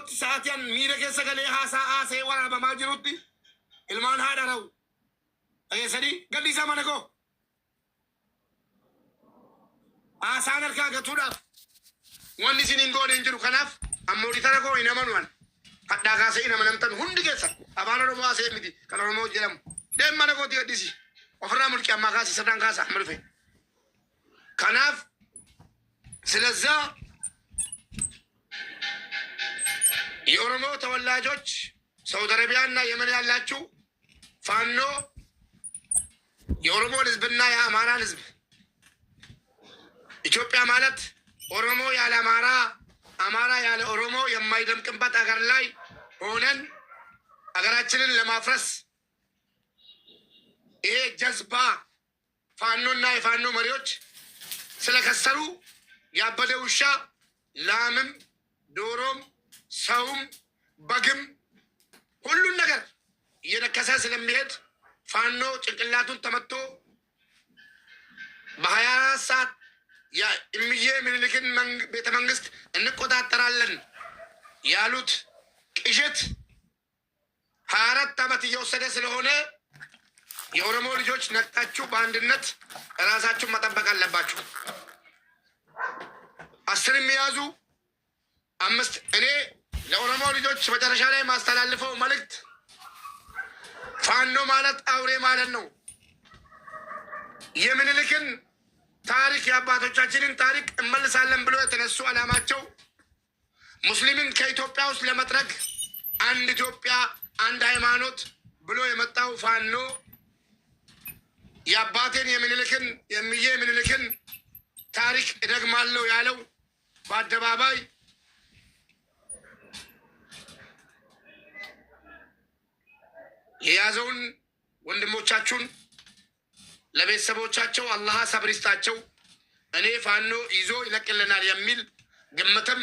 yeroo sa'aatiin miira keessa galee haasa'ee waraabamaa jirutti ilmaan haadha ra'u dhageessanii gadhiisaa mana koo haasaan harkaa gatuudhaaf wanni isin hin goone hin jiru. Kanaaf ammoo ditara koo hin amanuan hadhaa kaasee hin amanamtan hundi keessa afaan Oromoo haasee miti kan Oromoo jedhamu deem mana kootti gadhiisi ofirraa mulqii ammaa kaasi sirnaan kaasa amma dhufe. Kanaaf ስለዛ የኦሮሞ ተወላጆች ሳውዲ አረቢያና የመን ያላችሁ ፋኖ የኦሮሞን ህዝብና የአማራን ህዝብ ኢትዮጵያ ማለት ኦሮሞ ያለ አማራ አማራ ያለ ኦሮሞ የማይደምቅበት አገር ላይ ሆነን አገራችንን ለማፍረስ ይሄ ጀዝባ ፋኖና የፋኖ መሪዎች ስለከሰሩ ያበደ ውሻ ላምም ዶሮም ሰውም በግም ሁሉን ነገር እየነከሰ ስለሚሄድ ፋኖ ጭንቅላቱን ተመቶ በ24 ሰዓት የእምዬ ምኒልክን ቤተ መንግስት እንቆጣጠራለን ያሉት ቅዠት 24 ዓመት እየወሰደ ስለሆነ የኦሮሞ ልጆች ነቅታችሁ በአንድነት ራሳችሁን መጠበቅ አለባችሁ። 10 የሚያዙ 5 እኔ ለኦሮሞ ልጆች መጨረሻ ላይ ማስተላልፈው መልእክት ፋኖ ማለት አውሬ ማለት ነው። የምኒልክን ታሪክ የአባቶቻችንን ታሪክ እመልሳለን ብሎ የተነሱ ዓላማቸው ሙስሊምን ከኢትዮጵያ ውስጥ ለመጥረግ አንድ ኢትዮጵያ አንድ ሃይማኖት ብሎ የመጣው ፋኖ የአባቴን የምኒልክን የምዬ ምኒልክን ታሪክ እደግማለሁ ያለው በአደባባይ የያዘውን ወንድሞቻችሁን ለቤተሰቦቻቸው አላህ ሰብር ይስጣቸው። እኔ ፋኖ ይዞ ይለቅልናል የሚል ግምትም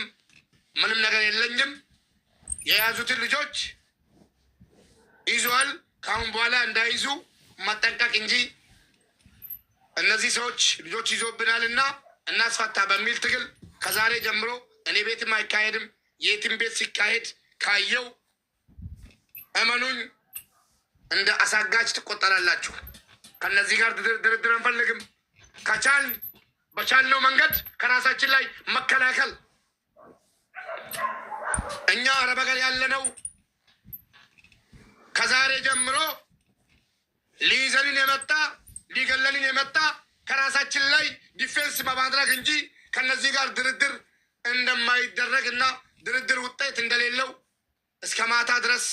ምንም ነገር የለኝም። የያዙትን ልጆች ይዟል። ካሁን በኋላ እንዳይዙ መጠንቀቅ እንጂ እነዚህ ሰዎች ልጆች ይዞብናልና እናስፈታ በሚል ትግል ከዛሬ ጀምሮ እኔ ቤትም አይካሄድም። የትም ቤት ሲካሄድ ካየው እመኑኝ እንደ አሳጋጅ ትቆጠራላችሁ። ከነዚህ ጋር ድርድር አንፈልግም። ከቻል በቻልነው መንገድ ከራሳችን ላይ መከላከል እኛ አረብ ሀገር ያለነው ከዛሬ ጀምሮ ሊይዘንን የመጣ ሊገለልን የመጣ ከራሳችን ላይ ዲፌንስ በማድረግ እንጂ ከነዚህ ጋር ድርድር እንደማይደረግና ድርድር ውጤት እንደሌለው እስከ ማታ ድረስ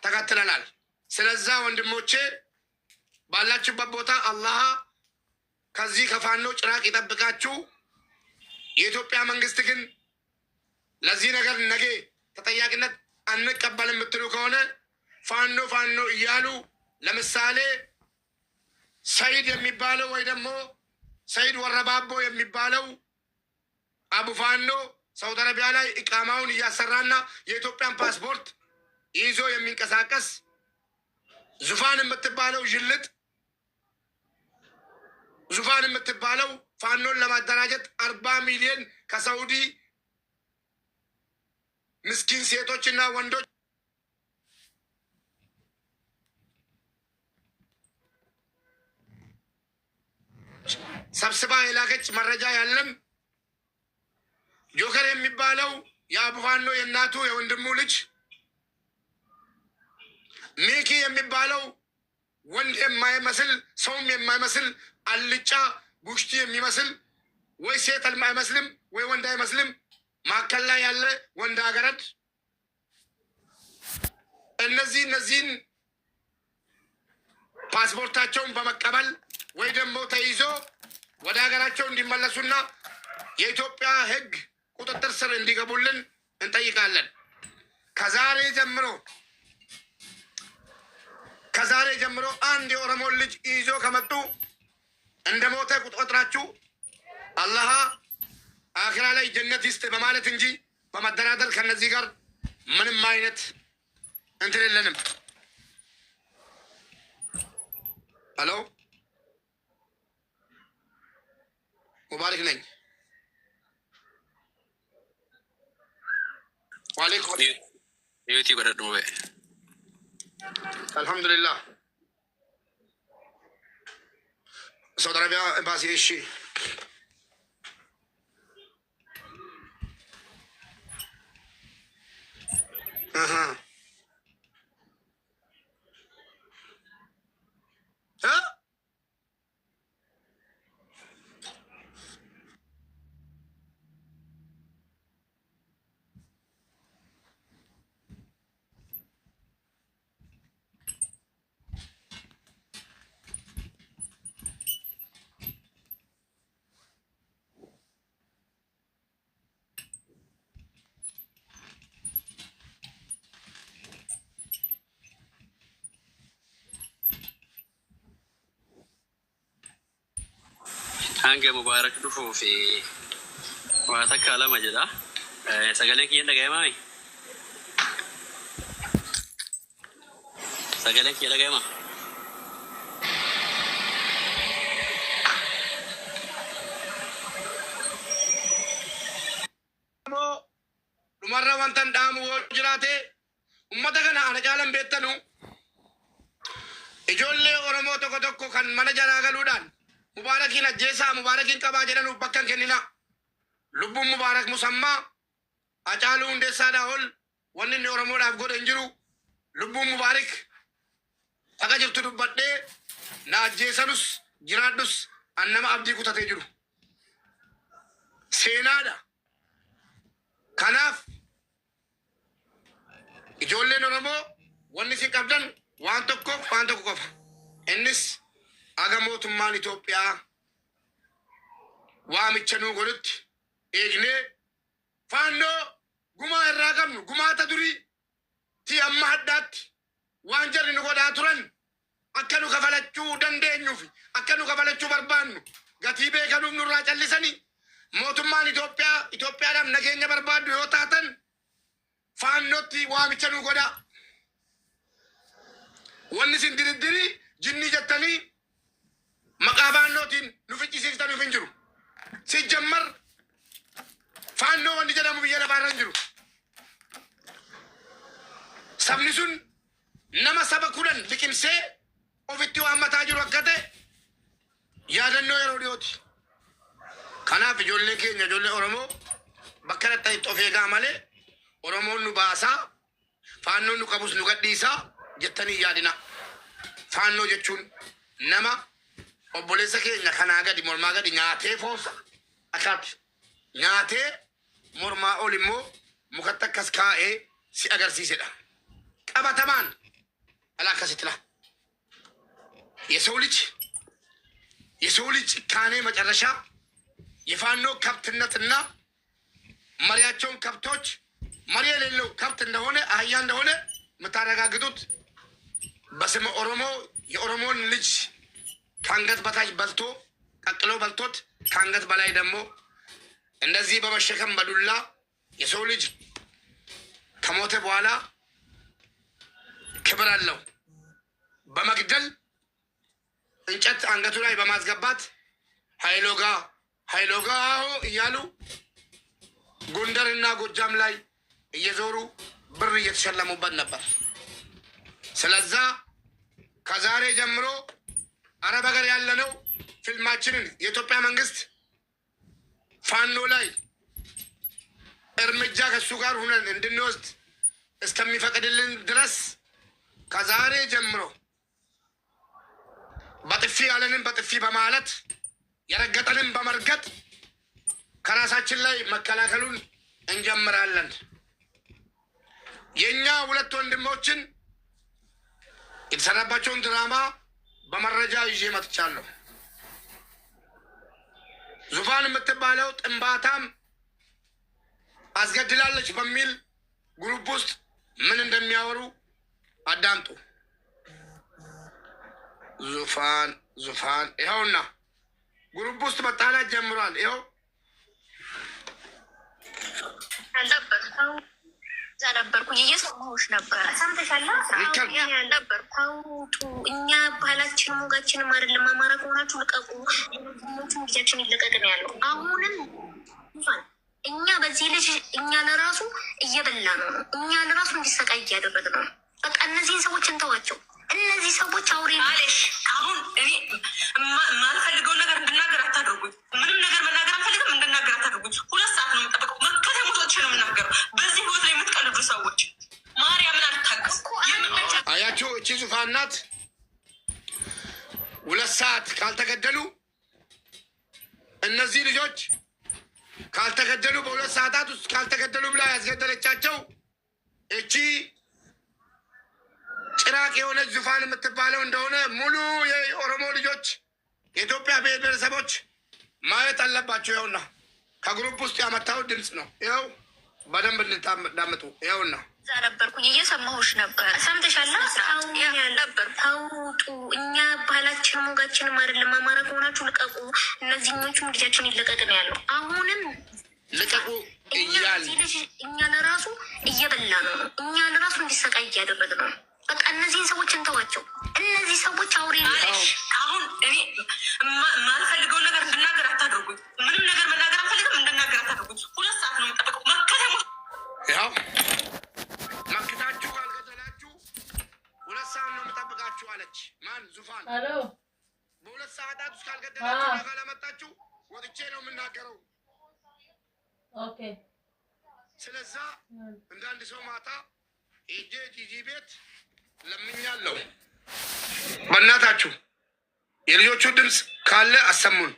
ተከትለናል። ስለዛ ወንድሞቼ ባላችሁበት ቦታ አላህ ከዚህ ከፋኖ ጭራቅ ይጠብቃችሁ። የኢትዮጵያ መንግስት ግን ለዚህ ነገር ነገ ተጠያቂነት አንቀበልም የምትሉ ከሆነ ፋኖ ፋኖ እያሉ ለምሳሌ ሰይድ የሚባለው ወይ ደግሞ ሰይድ ወረባቦ የሚባለው አቡ ፋኖ ሳውዲ አረቢያ ላይ ኢቃማውን እያሰራና የኢትዮጵያን ፓስፖርት ይዞ የሚንቀሳቀስ ዙፋን የምትባለው ጅልጥ ዙፋን የምትባለው ፋኖን ለማደራጀት 40 ሚሊዮን ከሳውዲ ምስኪን ሴቶችና ወንዶች ሰብስባ የላከች መረጃ ያለም ጆከር የሚባለው የአቡ ፋኖ የእናቱ የወንድሙ ልጅ ሚኪ የሚባለው ወንድ የማይመስል ሰውም የማይመስል አልጫ ጉሽቲ የሚመስል ወይ ሴት አይመስልም ወይ ወንድ አይመስልም ማከል ላይ ያለ ወንድ አገረድ እነዚህን ፓስፖርታቸውን በመቀበል ወይ ደግሞ ተይዞ ወደ ሀገራቸው እንዲመለሱና የኢትዮጵያ ሕግ ቁጥጥር ስር እንዲገቡልን እንጠይቃለን። ከዛሬ ጀምሮ አንድ የኦሮሞ ልጅ ይዞ ከመጡ እንደ ሞተ ቁጥራችሁ አላህ አኺራ ላይ ጀነት ይስጥ በማለት እንጂ በመደራደር ከነዚህ ጋር ምንም አይነት እንትን የለንም። ሄሎ ሙባረክ ነኝ። عليكم يوتي قرأت نوبة الحمد لله سعودي عربية باسي إيشي أها ها هانجا مبارك دفو في واتك على مجدا سجلك يلا جاي ماي سجلك يلا جاي ما مرة وانتن دامو وجراته أمتا كنا أنا جالم بيتنو إجولة أورمو تكو تكو كان من جانا غلودان مباركين أجيسا مباركين كبا جرانو بكان كننا لبو مبارك مسمى أجالو اندسا داول ونن أورمو دافقو دنجرو لبو مبارك أكا جرتو دبادة نا أجيسا نس جراد نس أنما أبدي كتا تجرو سينادا كناف إجولة أورمو ونسي كبدن وانتو كوف إنس أغموت مان إثيوبيا واميتشنو غلط إجنة فانو غما الرقم غما تدري تي أما هدات وانجر نقول أترن أكنو كفلتشو دندنيو في أكنو كفلتشو بربانو غتيبه كانوا نورا جلسني موت مان إثيوبيا دم نجينا بربادو يوتاتن فانو تي واميتشنو غدا ونسين ديري جني جتني مقابان نوتين نفجي سيستان يفنجرو سيجمر فانو وندي جدا مبيانا بارنجرو سمنسون نما سبكولن لكن سي وفتيو أما تاجرو أكته يادنو يروديوتي كنا في جولة كي نجولة أورمو بكرة تايت أوفيغا مالي أورمو نباسا فانو نكابوس نكاديسا جتني يادنا فانو جتشون نما obboleessa keenya kanaa gadi mormaa gadi nyaatee foonsa akkaatti nyaatee mormaa ol immoo mukatti akkas kaa'ee si agarsiisedha qabatamaan alaa akkasitti la የሰው ልጅ ጭካኔ መጨረሻ የፋኖ ከብትነትና መሪያቸውን ከብቶች መሪ የሌለው ከብት እንደሆነ አህያ እንደሆነ የምታረጋግጡት በስመ ኦሮሞ የኦሮሞን ልጅ ከአንገት በታች በልቶ ቀቅሎ በልቶት ከአንገት በላይ ደግሞ እንደዚህ በመሸከም በዱላ የሰው ልጅ ከሞተ በኋላ ክብር አለው በመግደል እንጨት አንገቱ ላይ በማስገባት ኃይሎጋ እያሉ ጎንደርና ጎጃም ላይ እየዞሩ ብር እየተሸለሙበት ነበር። ስለዛ ከዛሬ ጀምሮ አረብ ሀገር ያለነው ፊልማችንን የኢትዮጵያ መንግስት ፋኖ ላይ እርምጃ ከሱ ጋር ሆነን እንድንወስድ እስከሚፈቅድልን ድረስ ከዛሬ ጀምሮ በጥፊ ያለንን በጥፊ በማለት የረገጠንን በመርገጥ ከራሳችን ላይ መከላከሉን እንጀምራለን። የኛ ሁለት ወንድሞችን የተሰራባቸውን ድራማ በመረጃ ይዤ መጥቻለሁ። ዙፋን የምትባለው ጥንባታም አስገድላለች በሚል ግሩፕ ውስጥ ምን እንደሚያወሩ አዳምጡ። ዙፋን ይኸውና ግሩፕ ውስጥ መጣላት ጀምሯል። ይኸው እዛ ነበርኩ እየሰማሁሽ ነበረ። ሰምተሻል? ነበር ታውጡ እኛ ባህላችንም ወጋችንም አይደለም። አማራ ከሆናችሁ ልቀቁ፣ ሌሎቹም ጊዜያችን ይለቀቅ ነው ያለው። አሁንም እኛ በዚህ ልጅ እኛ ለራሱ እየበላ ነው እኛ ለራሱ እንዲሰቃይ እያደረግ ነው። በቃ እነዚህን ሰዎች እንተዋቸው። እነዚህ ሰዎች አውሬ አለሽ። አሁን እኔ የማልፈልገውን ነገር እንድናገር አታደርጉኝ። ምንም ነገር መናገር አንፈልግም፣ እንድናገር አታደርጉኝ። 2 ሰዓት ነው የምጠበቀው። ከተሞቶች ነው የምናገረው። በዚህ ህይወት ላይ የምትቀልዱ ሰዎች ማርያምን አልታገስ። አያችሁ፣ እቺ ዙፋን ናት። 2 ሰዓት ካልተገደሉ እነዚህ ልጆች ካልተገደሉ በ2 ሰዓታት ውስጥ ካልተገደሉ ብላ ያስገደለቻቸው እቺ ጭራቅ የሆነች ዙፋን የምትባለው እንደሆነ ሙሉ የኦሮሞ ልጆች የኢትዮጵያ ብሔር ብሔረሰቦች ማየት አለባቸው። ይኸውና ከግሩፕ ውስጥ ያመጣው ድምፅ ነው። ይኸው በደንብ እንድታዳምጡ። ይኸውና እዛ ነበርኩኝ፣ እየሰማሁሽ ነበር። ሰምተሻል? ነበር ተውጡ። እኛ ባህላችን ሞጋችንም አይደለም። አማራ ከሆናችሁ ልቀቁ። እነዚህኞቹም ልጃችን ይለቀቅ ነው ያለው። አሁንም ልቀቁ እያል እኛ ለራሱ እየበላ ነው እኛ ለራሱ እንዲሰቃይ እያደረግ ነው። በቃ እነዚህን ሰዎች እንተዋቸው። እነዚህ ሰዎች አውሬ ነሽ። አሁን እኔ የማልፈልገውን ነገር እንድናገር አታደርጉኝ። ምንም ነገር መናገር አንፈልግም፣ እንድናገር አታደርጉኝ። 2 ሰዓት ነው የምጠበቀው። መከተሞ ያው መክታችሁ ካልገደላችሁ 2 ሰዓት ነው የምጠብቃችሁ አለች። ማን ዙፋን? በ2 ሰዓታት ውስጥ ካልገደላችሁ ካላመጣችሁ ወጥቼ ነው የምናገረው። ኦኬ። ስለዛ እንዳንድ ሰው ማታ ሄጄ ጂጂ ቤት ለምኛለሁ። በእናታችሁ የልጆቹ ድምፅ ካለ አሰሙን፣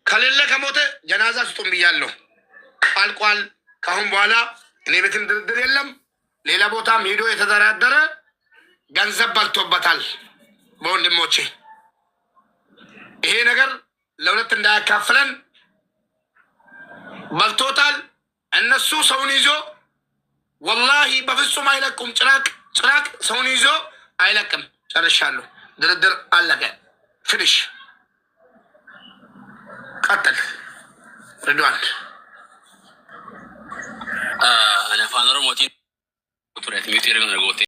ከሌለ ከሞተ ጀናዛ ስጡን ብያለሁ። አልቋል። ከአሁን በኋላ እኔ ቤትም ድርድር የለም። ሌላ ቦታም ሄዶ የተደራደረ ገንዘብ በልቶበታል። በወንድሞቼ ይሄ ነገር ለ2 እንዳያካፍለን በልቶታል። እነሱ ሰውን ይዞ ወላሂ በፍጹም አይለቁም። ጭራቅ ሰውን ይዞ አይለቅም። ጨርሻለሁ። ድርድር አለቀ። ፍንሽ ቀጥል። ርድዋን አነ ፋኖር ሞቲ ቱረት ሚቴር ነው